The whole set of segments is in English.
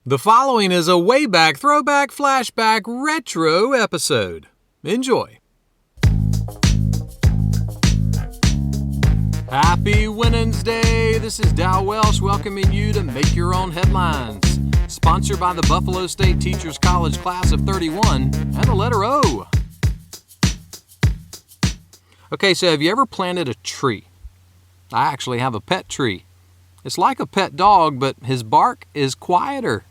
The following is a way back, throwback, flashback, retro episode. Enjoy. Happy Wednesday! This is Dow Welsh welcoming you to Make Your Own Headlines. Sponsored by the Buffalo State Teachers College Class of 31 and the letter O. Okay, so have you ever planted a tree? I actually have a pet tree. It's like a pet dog, but his bark is quieter.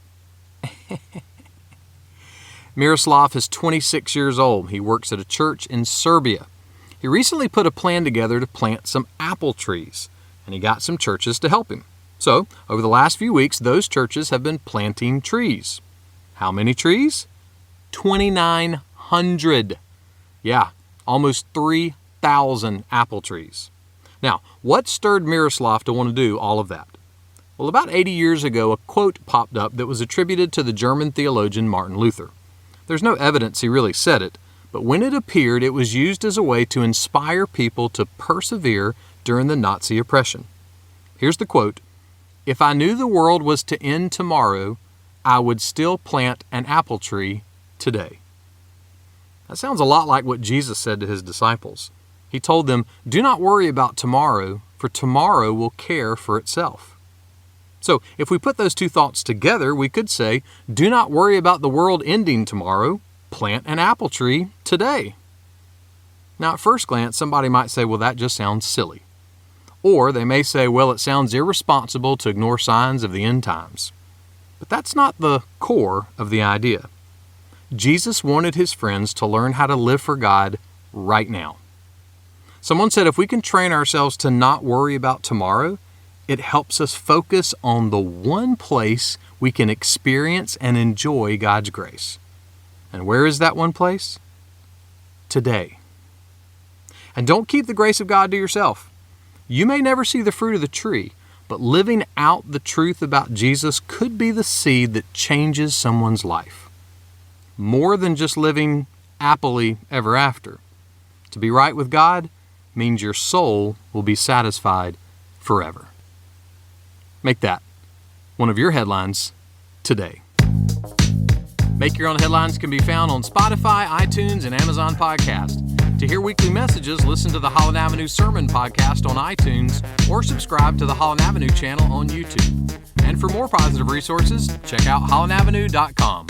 Miroslav is 26 years old. He works at a church in Serbia. He recently put a plan together to plant some apple trees, and he got some churches to help him. So, over the last few weeks, those churches have been planting trees. How many trees? 2,900. Yeah, almost 3,000 apple trees. Now, what stirred Miroslav to want to do all of that? Well, about 80 years ago, a quote popped up that was attributed to the German theologian Martin Luther. There's no evidence he really said it, but when it appeared, it was used as a way to inspire people to persevere during the Nazi oppression. Here's the quote, "If I knew the world was to end tomorrow, I would still plant an apple tree today." That sounds a lot like what Jesus said to his disciples. He told them, "Do not worry about tomorrow, for tomorrow will care for itself." So if we put those two thoughts together, we could say, do not worry about the world ending tomorrow, plant an apple tree today. Now at first glance, somebody might say, well, that just sounds silly. Or they may say, well, it sounds irresponsible to ignore signs of the end times. But that's not the core of the idea. Jesus wanted his friends to learn how to live for God right now. Someone said if we can train ourselves to not worry about tomorrow, it helps us focus on the one place we can experience and enjoy God's grace. And where is that one place? Today. And don't keep the grace of God to yourself. You may never see the fruit of the tree, but living out the truth about Jesus could be the seed that changes someone's life. More than just living happily ever after. To be right with God means your soul will be satisfied forever. Make that one of your headlines today. Make Your Own Headlines can be found on Spotify, iTunes, and Amazon Podcast. To hear weekly messages, listen to the Holland Avenue Sermon Podcast on iTunes or subscribe to the Holland Avenue channel on YouTube. And for more positive resources, check out hollandavenue.com.